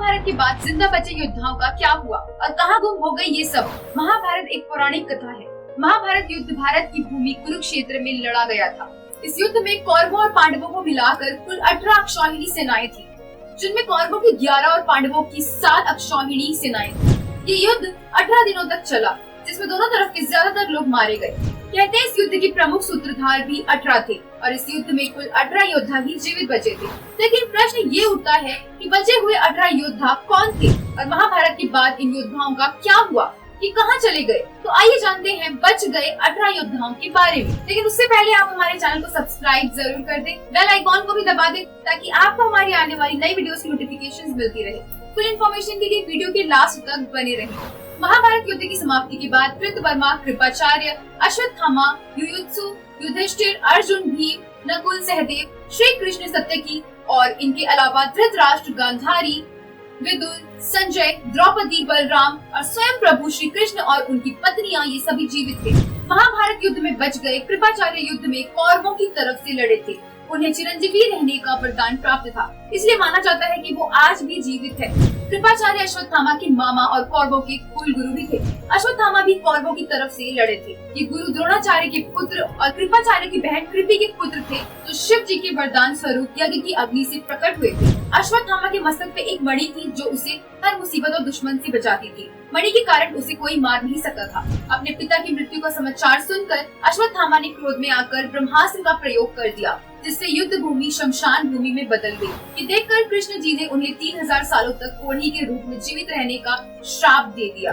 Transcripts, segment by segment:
महाभारत के बाद जिंदा बचे योद्धाओं का क्या हुआ और कहां गुम हो गई ये सब। महाभारत एक पौराणिक कथा है। महाभारत युद्ध भारत की भूमि कुरुक्षेत्र में लड़ा गया था। इस युद्ध में कौरवों और पांडवों को मिलाकर कुल 18 अक्षौहिणी सेनाएं थी, जिनमें कौरवों की 11 और पांडवों की 7 अक्षौहिणी सेनाएं थी। ये युद्ध 18 दिनों तक चला, जिसमें दोनों तरफ के ज्यादातर लोग मारे गए। कहते हैं इस युद्ध के प्रमुख सूत्रधार भी 18 थे और इस युद्ध में कुल 18 योद्धा ही जीवित बचे थे। लेकिन प्रश्न ये उठता है कि बचे हुए 18 योद्धा कौन थे और महाभारत के बाद इन योद्धाओं का क्या हुआ, कि कहां चले गए। तो आइए जानते हैं बच गए 18 योद्धाओं के बारे में। लेकिन उससे पहले आप हमारे चैनल को सब्सक्राइब जरूर कर दें, बेल आइकॉन को भी दबा दें ताकि आपको हमारी आने वाली नई वीडियोस की नोटिफिकेशंस मिलती रहे। फुल इन्फॉर्मेशन के लिए वीडियो के लास्ट तक बने रहें। महाभारत युद्ध की समाप्ति के बाद कृतवर्मा, कृपाचार्य, अश्वत्थामा, युयुत्सु, युधिष्ठिर, अर्जुन, भीम, नकुल, सहदेव, श्री कृष्ण, सत्यकी और इनके अलावा धृतराष्ट्र, गांधारी, विदुर, संजय, द्रौपदी, बलराम और स्वयं प्रभु श्री कृष्ण और उनकी पत्नियां ये सभी जीवित थे। महाभारत युद्ध में बच गए कृपाचार्य युद्ध में कौरवों की तरफ से लड़े थे। उन्हें चिरंजीवी रहने का वरदान प्राप्त था, इसलिए माना जाता है कि वो आज भी जीवित है। कृपाचार्य अश्वत्थामा के मामा और कौरवों के कुल गुरु भी थे। अश्वत्थामा भी कौरवों की तरफ से लड़े थे। ये गुरु द्रोणाचार्य के पुत्र और कृपाचार्य की बहन कृपि के पुत्र थे, जो शिव जी के वरदान स्वरूप यज्ञ की अग्नि से प्रकट हुए थे। अश्वत्थामा के मस्तक पे एक मणि थी, जो उसे हर मुसीबत और दुश्मन से बचाती थी। मणि के कारण उसे कोई मार नहीं सकता था। अपने पिता की मृत्यु का समाचार सुनकर अश्वत्थामा ने क्रोध में आकर ब्रह्मास्त्र का प्रयोग कर दिया, जिससे युद्ध भूमि शमशान भूमि में बदल गई। ये देखकर कृष्ण जी ने उन्हें 3000 सालों तक कोढ़ी के रूप में जीवित रहने का श्राप दे दिया।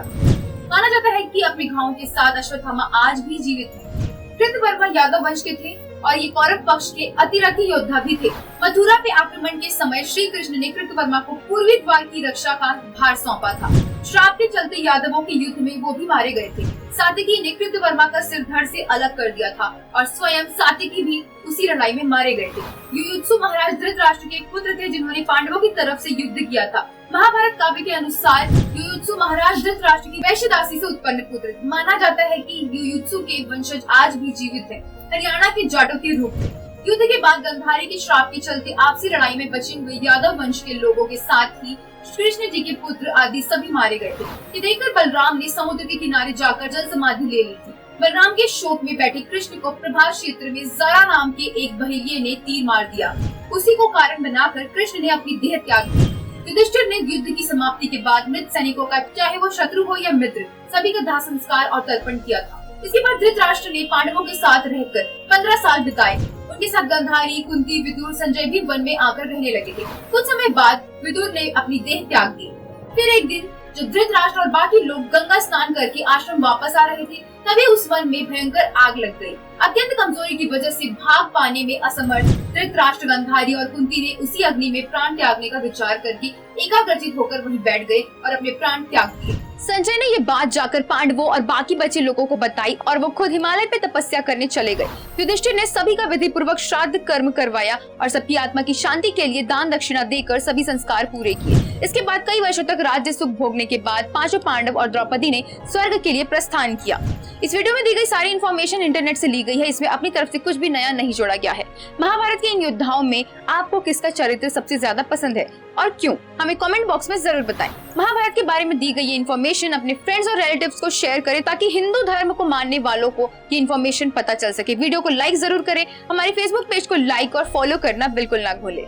माना जाता है कि अपने घावों के साथ अश्वत्थामा आज भी जीवित है। कृतवर्मा यादव वंश के थे और ये कौरव पक्ष के अतिरथी योद्धा भी थे। मथुरा पे आक्रमण के समय श्री कृष्ण ने कृतवर्मा को पूर्वी द्वार की रक्षा का भार सौंपा था। श्राप के चलते यादवों के युद्ध में वो भी मारे गए थे। सात्यकी ने कृतवर्मा का सिर धड़ से अलग कर दिया था और स्वयं सात्यकी भी उसी लड़ाई में मारे गए थे। युयुत्सु महाराज धृतराष्ट्र के पुत्र थे, जिन्होंने पांडवों की तरफ से युद्ध किया था। महाभारत काव्य के अनुसार युयुत्सु महाराज धृतराष्ट्र की वैश्यदासी से उत्पन्न पुत्र थे। माना जाता है कि युयुत्सु के वंशज आज भी जीवित हैं, हरियाणा के जाटों के रूप में। युद्ध के बाद गंधारी के श्राप के चलते आपसी लड़ाई में बचे हुए यादव वंश के लोगों के साथ ही कृष्ण जी के पुत्र आदि सभी मारे गए थे। ये देखकर बलराम ने समुद्र के किनारे जाकर जल समाधि ले ली थी। बलराम के शोक में बैठे कृष्ण को प्रभास क्षेत्र में जरा नाम के एक बहेलिये ने तीर मार दिया। उसी को कारण बनाकर कृष्ण ने अपनी देह त्याग दी। युधिष्ठिर ने युद्ध की समाप्ति के बाद मृत सैनिकों का, चाहे वो शत्रु हो या मित्र, सभी का दाह संस्कार और तर्पण किया था। इसके बाद धृतराष्ट्र ने पांडवों के साथ रहकर 15 साल बिताए। उनके साथ गंधारी, कुंती, विदुर, संजय भी वन में आकर रहने लगे थे। कुछ समय बाद विदुर ने अपनी देह त्याग दी। फिर एक दिन जब धृतराष्ट्र और बाकी लोग गंगा स्नान करके आश्रम वापस आ रहे थे, तभी उस वन में भयंकर आग लग गई। अत्यंत कमजोरी की वजह से भाग पाने में असमर्थ धृतराष्ट्र, गंधारी और कुंती ने उसी अग्नि में प्राण त्यागने का विचार करके एकाग्रचित होकर वहीं बैठ गए और अपने प्राण त्याग दिए। संजय ने ये बात जाकर पांडवों और बाकी बचे लोगों को बताई और वो खुद हिमालय पे तपस्या करने चले गए। युधिष्ठिर ने सभी का विधि पूर्वक श्राद्ध कर्म करवाया और सबकी आत्मा की शांति के लिए दान दक्षिणा देकर सभी संस्कार पूरे किए। इसके बाद कई वर्षों तक राज्य सुख भोगने के बाद पांचों पांडव और द्रौपदी ने स्वर्ग के लिए प्रस्थान किया। इस वीडियो में दी गई सारी इन्फॉर्मेशन इंटरनेट से ली गई है, इसमें अपनी तरफ से कुछ भी नया नहीं जोड़ा गया है। महाभारत के इन योद्धाओं में आपको किसका चरित्र सबसे ज्यादा पसंद है और क्यों, हमें कमेंट बॉक्स में जरूर बताएं। महाभारत के बारे में दी गई ये इन्फॉर्मेशन अपने फ्रेंड्स और रिलेटिव्स को शेयर करें ताकि हिंदू धर्म को मानने वालों को ये इन्फॉर्मेशन पता चल सके। वीडियो को लाइक जरूर करें। हमारे फेसबुक पेज को लाइक और फॉलो करना बिल्कुल ना भूलें।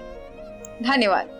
धन्यवाद।